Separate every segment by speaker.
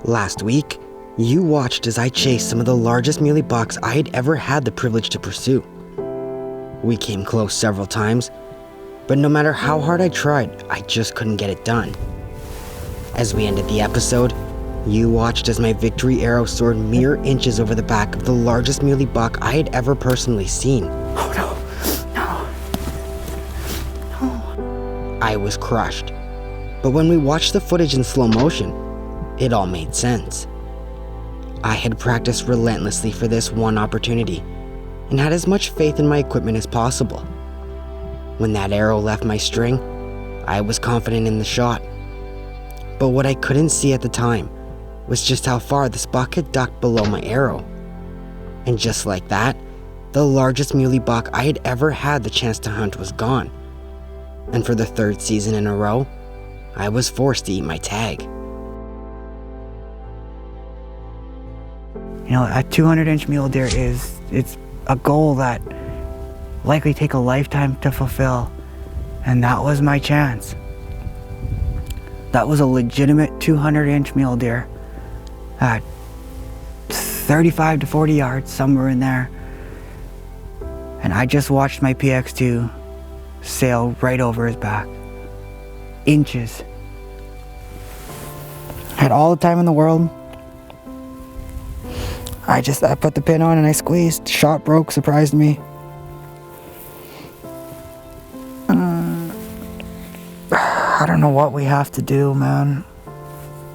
Speaker 1: Last week, you watched as I chased some of the largest muley bucks I had ever had the privilege to pursue. We came close several times, but no matter how hard I tried, I just couldn't get it done. As we ended the episode, you watched as my victory arrow soared mere inches over the back of the largest muley buck I had ever personally seen.
Speaker 2: Oh no.
Speaker 1: I was crushed, but when we watched the footage in slow motion, it all made sense. I had practiced relentlessly for this one opportunity and had as much faith in my equipment as possible. When that arrow left my string, I was confident in the shot. But what I couldn't see at the time was just how far this buck had ducked below my arrow. And just like that, the largest muley buck I had ever had the chance to hunt was gone. And for the third season in a row, I was forced to eat my tag.
Speaker 2: You know, a 200-inch mule deer it's a goal that likely take a lifetime to fulfill, and that was my chance. That was a legitimate 200-inch mule deer at 35 to 40 yards, somewhere in there. And I just watched my PX2 sail right over his back. Inches. Had all the time in the world. I put the pin on and I squeezed. Shot broke, surprised me. I don't know what we have to do, man.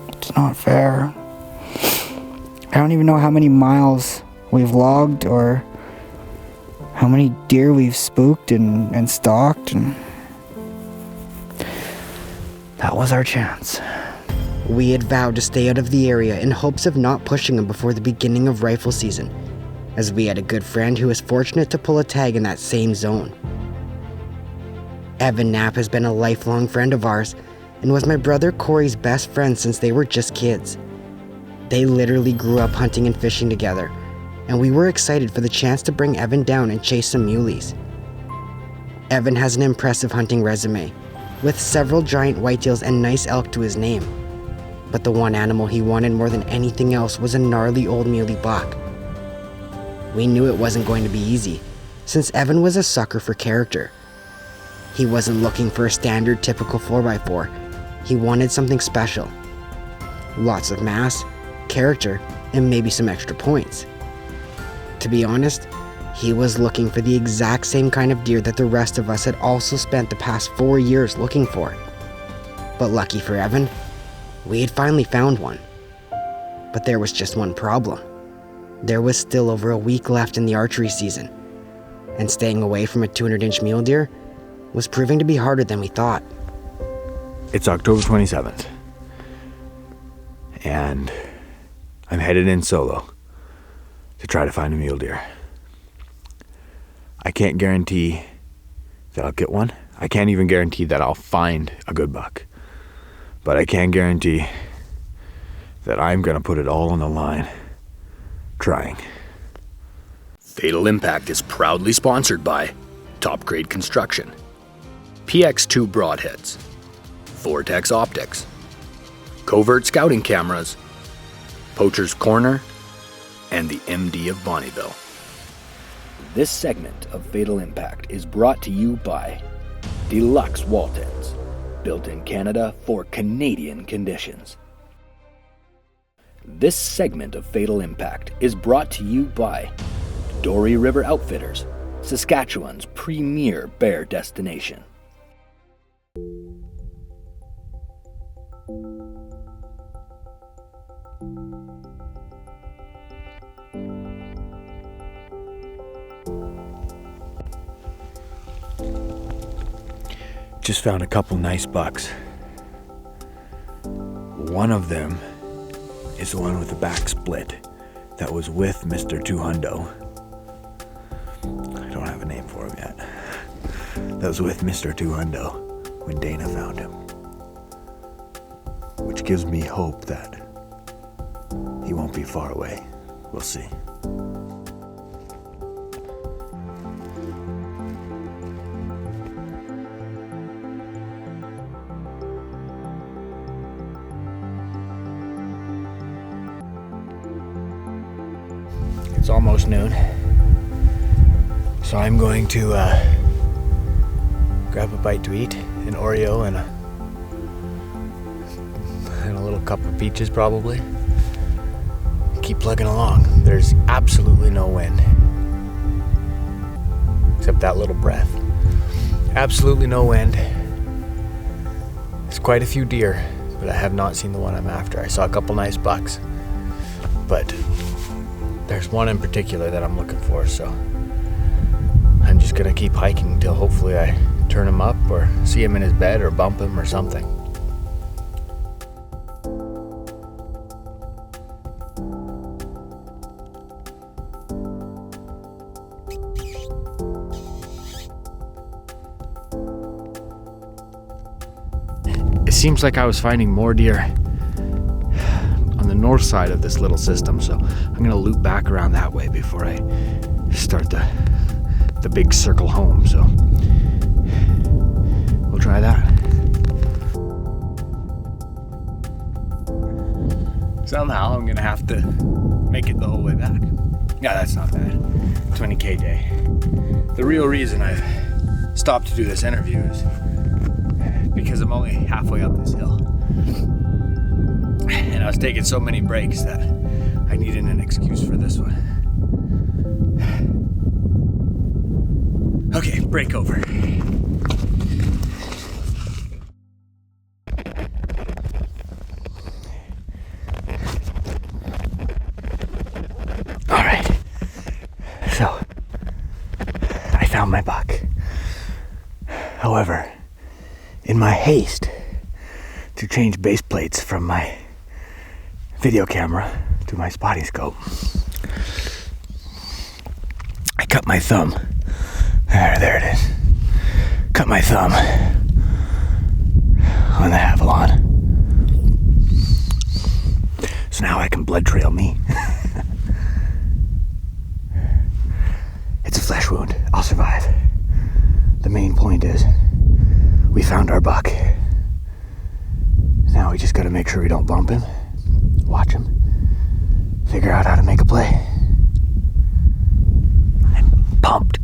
Speaker 2: It's not fair. I don't even know how many miles we've logged or how many deer we've spooked and stalked, and that was our chance.
Speaker 1: We had vowed to stay out of the area in hopes of not pushing him before the beginning of rifle season, as we had a good friend who was fortunate to pull a tag in that same zone. Evan Knapp has been a lifelong friend of ours and was my brother Corey's best friend since they were just kids. They literally grew up hunting and fishing together, and we were excited for the chance to bring Evan down and chase some muleys. Evan has an impressive hunting resume, with several giant whitetails and nice elk to his name. But the one animal he wanted more than anything else was a gnarly old muley buck. We knew it wasn't going to be easy, since Evan was a sucker for character. He wasn't looking for a standard typical 4x4, he wanted something special. Lots of mass, character, and maybe some extra points. To be honest, he was looking for the exact same kind of deer that the rest of us had also spent the past 4 years looking for. But lucky for Evan, we had finally found one. But there was just one problem. There was still over a week left in the archery season, and staying away from a 200-inch mule deer was proving to be harder than we thought.
Speaker 3: It's October 27th, and I'm headed in solo to try to find a mule deer. I can't guarantee that I'll get one. I can't even guarantee that I'll find a good buck. But I can guarantee that I'm going to put it all on the line, trying.
Speaker 4: Fatal Impact is proudly sponsored by Top Grade Construction, PX2 Broadheads, Vortex Optics, Covert Scouting Cameras, Poacher's Corner, and the MD of Bonneville. This segment of Fatal Impact is brought to you by Deluxe Waltons, built in Canada for Canadian conditions. This segment of Fatal Impact is brought to you by Dory River Outfitters, Saskatchewan's premier bear destination.
Speaker 3: Just found a couple nice bucks. One of them is the one with the back split that was with Mr. 200. I don't have a name for him yet. That was with Mr. 200 when Dana found him. Which gives me hope that he won't be far away. We'll see. It's almost noon. So I'm going to grab a bite to eat, an Oreo and a little cup of peaches probably. Keep plugging along. There's absolutely no wind. Except that little breath. Absolutely no wind. There's quite a few deer, but I have not seen the one I'm after. I saw a couple nice bucks, but there's one in particular that I'm looking for, so I'm just gonna keep hiking until hopefully I turn him up or see him in his bed or bump him or something. It seems like I was finding more deer on the north side of this little system, so I'm gonna loop back around that way before I start the big circle home. So we'll try that. Somehow I'm gonna have to make it the whole way back. Yeah, that's not bad. 20K day. The real reason I've stopped to do this interview is because I'm only halfway up this hill. And I was taking so many breaks that I needed an excuse for this one. Okay, break over. All right. So, I found my buck. However, in my haste to change base plates from my video camera to my spotting scope, I cut my thumb. There it is. Cut my thumb on the Avalon. So now I can blood trail me. It's a flesh wound. I'll survive. The main point is we found our buck. Now we just gotta make sure we don't bump him, watch him, figure out how to make a play. I'm pumped.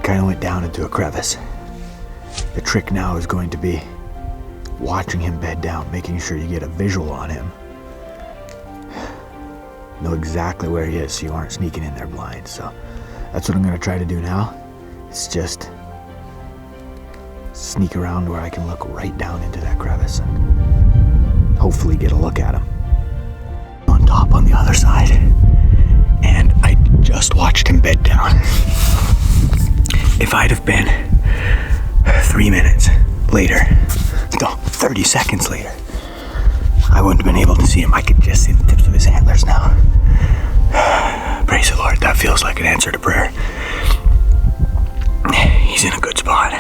Speaker 3: Kind of went down into a crevice. The trick now is going to be watching him bed down, making sure you get a visual on him. Know exactly where he is so you aren't sneaking in there blind. So that's what I'm going to try to do now. It's just sneak around where I can look right down into that crevice and hopefully get a look at him. On top on the other side. And I just watched him bed down. If I'd have been 3 minutes later, no, 30 seconds later, I wouldn't have been able to see him. I could just see the tips of his antlers now. Praise the Lord, that feels like an answer to prayer. He's in a good spot.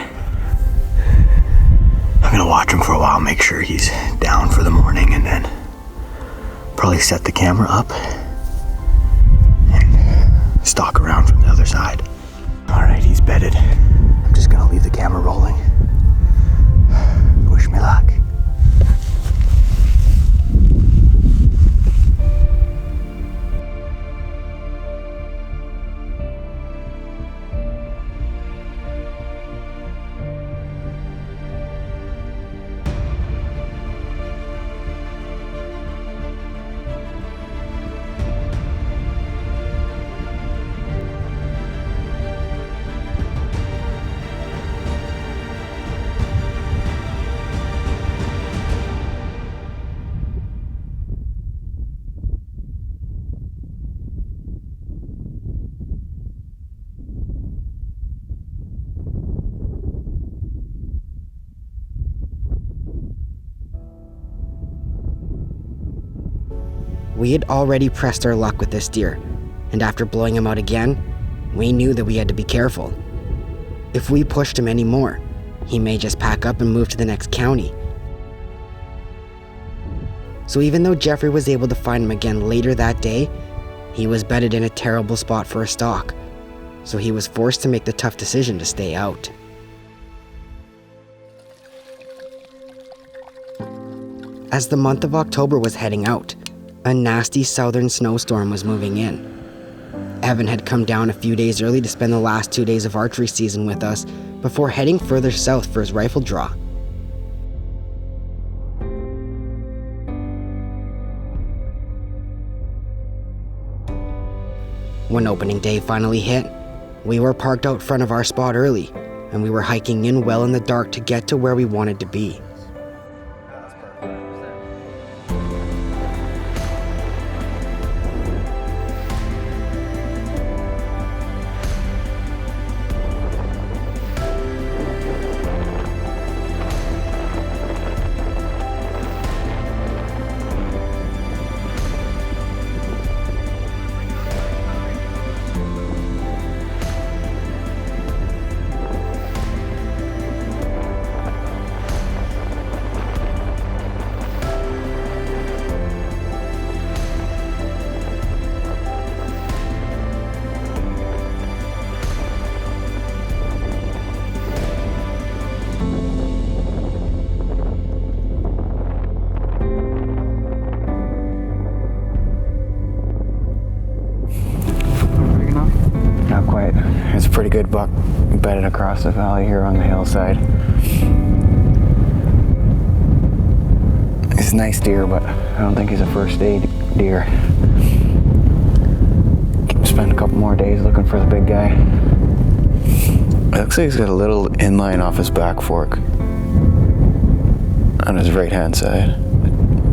Speaker 3: I'm gonna watch him for a while, make sure he's down for the morning, and then probably set the camera up and stalk around from the other side. Alright, he's bedded. I'm just gonna leave the camera rolling. Wish me luck.
Speaker 1: We had already pressed our luck with this deer, and after blowing him out again, we knew that we had to be careful. If we pushed him anymore, he may just pack up and move to the next county. So even though Jeffrey was able to find him again later that day, he was bedded in a terrible spot for a stalk, so he was forced to make the tough decision to stay out. As the month of October was heading out, a nasty southern snowstorm was moving in. Evan had come down a few days early to spend the last 2 days of archery season with us before heading further south for his rifle draw. When opening day finally hit, we were parked out front of our spot early, and we were hiking in well in the dark to get to where we wanted to be.
Speaker 2: Not quite. It's a pretty good buck bedded across the valley here on the hillside. He's a nice deer, but I don't think he's a first aid deer. Spend a couple more days looking for the big guy. It looks like he's got a little inline off his back fork on his right hand side.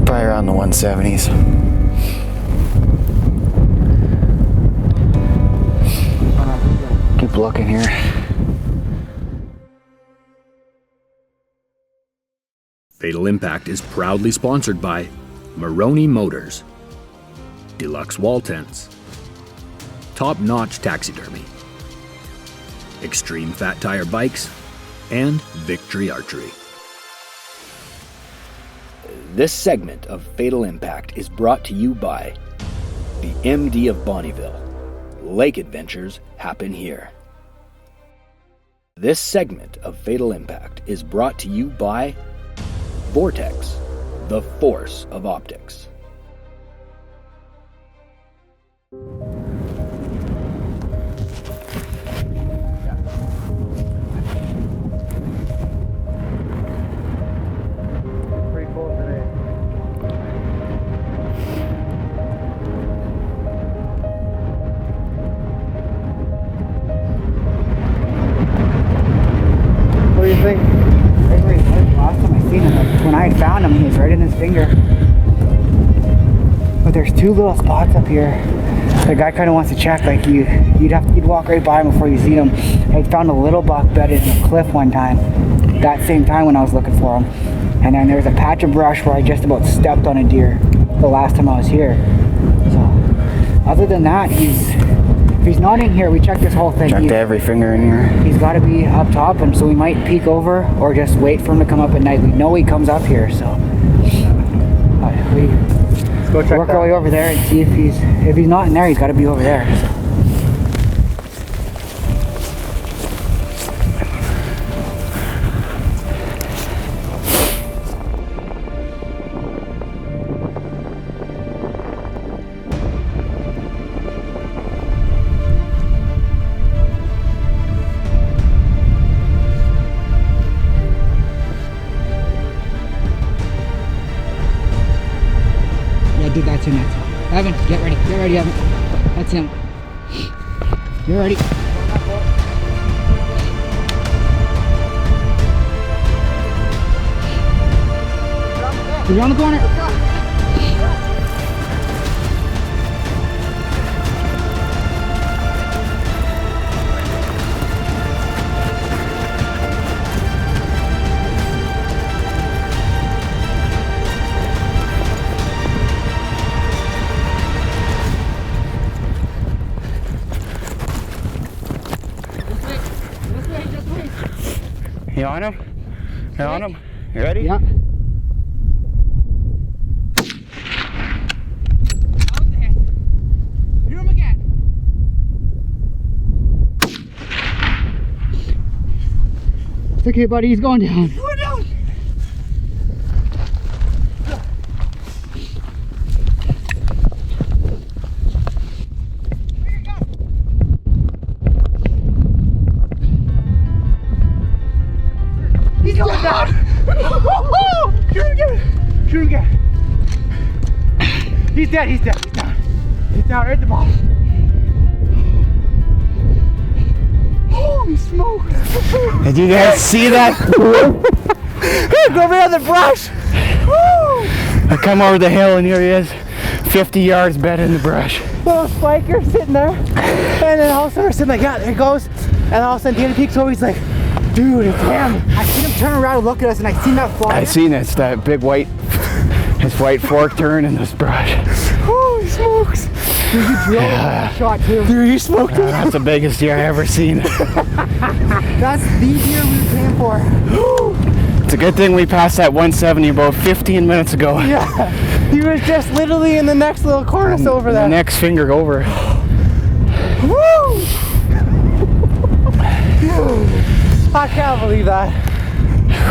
Speaker 2: Probably around the 170s. Keep looking here.
Speaker 4: Fatal Impact is proudly sponsored by Maroney Motors, Deluxe Wall Tents, Top Notch Taxidermy, Extreme Fat Tire Bikes, and Victory Archery. This segment of Fatal Impact is brought to you by the MD of Bonnyville. Lake adventures happen here. This segment of Fatal Impact is brought to you by Vortex, the force of optics.
Speaker 2: Pretty cool today. What do you think? Right where he was last time I seen him. Like, when I found him, he was right in his finger. But there's two little spots up here. The guy kind of wants to check. Like you'd walk right by him before you see him. I found a little buck bedded in a cliff one time. That same time when I was looking for him. And then there's a patch of brush where I just about stepped on a deer the last time I was here. So other than that, if he's not in here, we checked this whole thing.
Speaker 3: Checked every finger in here.
Speaker 2: He's got to be up top, and so we might peek over or just wait for him to come up at night. We know he comes up here, so
Speaker 3: Let's go check
Speaker 2: work our way over there and see if he's not in there. He's got to be over there. So. Dude, that's him. Evan, get ready, Evan. That's him. You're ready. He's around the corner. You on him? You on him? You ready?
Speaker 1: Yeah.
Speaker 2: Hit him again.
Speaker 1: It's okay, buddy. He's going down.
Speaker 2: Go down. He's going down. Shoot him again. Shoot him again. He's dead. He's dead. He's down. He's down right at the bottom. Holy smokes. Did you guys see that? Go behind the brush. I come over the hill and here he is, 50 yards bed in the brush. Little spiker sitting there. And then all of a sudden we're sitting like, yeah, there it goes. And all of a sudden Dana peeks over, he's like, dude, it's him.
Speaker 1: I seen him turn around and look at us, and I seen that fly.
Speaker 2: I seen it. It's that big white, his white fork turn in this brush. Holy smokes.
Speaker 1: Dude, you drilled that shot too.
Speaker 2: Dude, you smoked it. That's the biggest deer I ever seen.
Speaker 1: That's the deer we came for.
Speaker 2: It's a good thing we passed that 170 about 15 minutes ago.
Speaker 1: Yeah. He was just literally in the next little cornice over there.
Speaker 2: The next finger over.
Speaker 1: Woo! I can't believe that.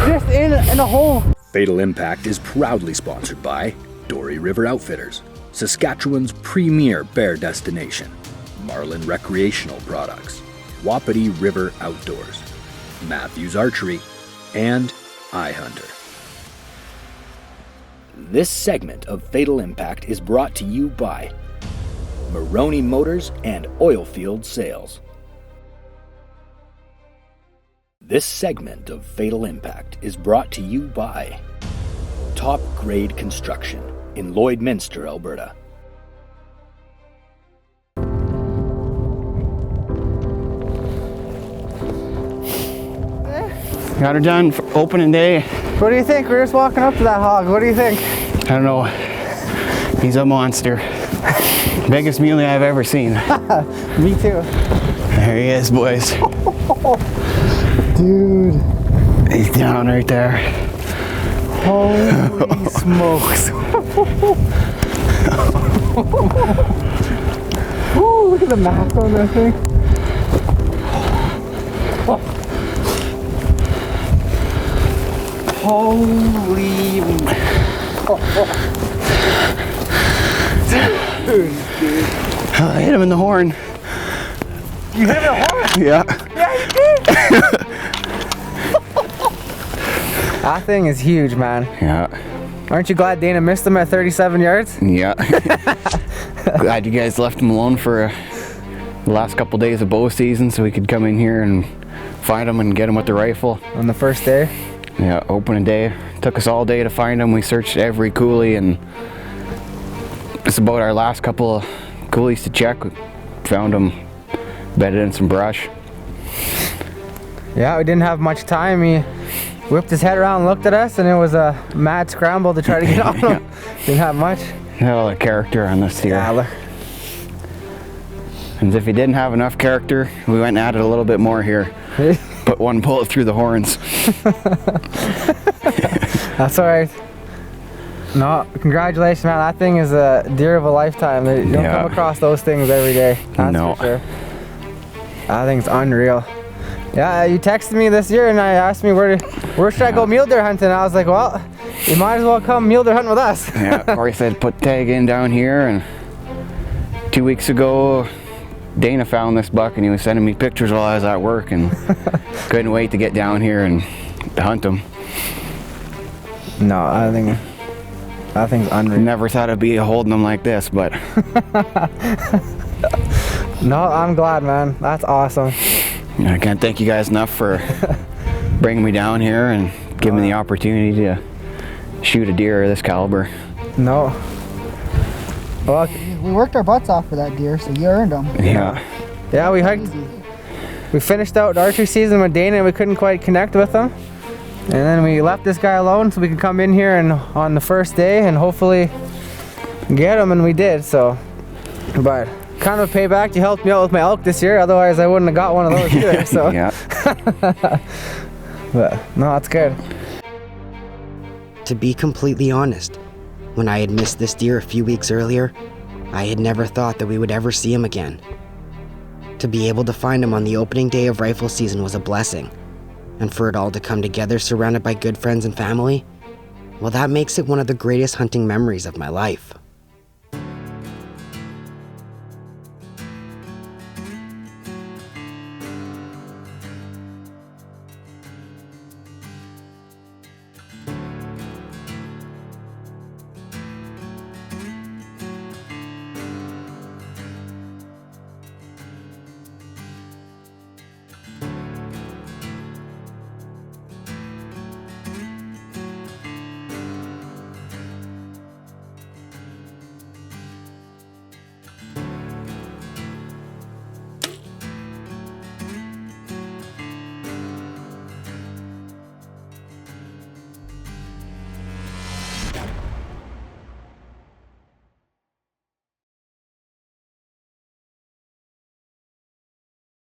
Speaker 1: Just in a hole.
Speaker 4: Fatal Impact is proudly sponsored by Dory River Outfitters, Saskatchewan's premier bear destination, Marlin Recreational Products, Wapiti River Outdoors, Matthews Archery, and iHunter. This segment of Fatal Impact is brought to you by Maroney Motors and Oilfield Sales. This segment of Fatal Impact is brought to you by Top Grade Construction in Lloydminster, Alberta.
Speaker 2: Got her done for opening day.
Speaker 1: What do you think? We're just walking up to that hog. What do you think?
Speaker 2: I don't know. He's a monster. Biggest muley I've ever seen.
Speaker 1: Me too.
Speaker 2: There he is, boys.
Speaker 1: Dude.
Speaker 2: He's down right there.
Speaker 1: Holy smokes. Ooh, look at the map on that thing. Holy. Dude.
Speaker 2: I hit him in the horn.
Speaker 1: You hit him in the horn?
Speaker 2: Yeah.
Speaker 1: Yeah, you did. That thing is huge, man.
Speaker 2: Yeah.
Speaker 1: Aren't you glad Dana missed him at 37 yards?
Speaker 2: Yeah. Glad you guys left him alone for the last couple days of bow season so we could come in here and find him and get him with the rifle.
Speaker 1: On the first day?
Speaker 2: Yeah, opening day. Took us all day to find him. We searched every coulee and it's about our last couple of coulees to check. We found him bedded in some brush.
Speaker 1: Yeah, we didn't have much time. He whipped his head around and looked at us, and it was a mad scramble to try to get on him. Didn't have much.
Speaker 2: Hell, the character on this deer.
Speaker 1: Yeah, look.
Speaker 2: And if he didn't have enough character, we went and added a little bit more here. Put one bullet through the horns.
Speaker 1: That's alright. No, congratulations, man. That thing is a deer of a lifetime. You don't come across those things every day. That's for sure. That thing's unreal. Yeah, you texted me this year and I asked me where should I go mule deer hunting? I was like, well, you might as well come mule deer hunting with us.
Speaker 2: Yeah, Corey said put tag in down here, and 2 weeks ago Dana found this buck and he was sending me pictures while I was at work and couldn't wait to get down here and hunt him.
Speaker 1: No, I think that thing's unreal.
Speaker 2: Never thought I'd be holding him like this, but
Speaker 1: no, I'm glad, man. That's awesome.
Speaker 2: I can't thank you guys enough for bringing me down here and giving me the opportunity to shoot a deer of this caliber.
Speaker 1: No. Well,
Speaker 5: we worked our butts off for that deer, so you earned them.
Speaker 2: Yeah.
Speaker 1: Yeah, we hiked. We finished out archery season with Dana and we couldn't quite connect with him. And then we left this guy alone so we could come in here and on the first day and hopefully get him, and we did, so. But kind of a payback, you helped me out with my elk this year, otherwise I wouldn't have got one of those either, so.
Speaker 2: Yeah.
Speaker 6: But no, that's good.
Speaker 1: To be completely honest, when I had missed this deer a few weeks earlier, I had never thought that we would ever see him again. To be able to find him on the opening day of rifle season was a blessing, and for it all to come together surrounded by good friends and family, well, that makes it one of the greatest hunting memories of my life.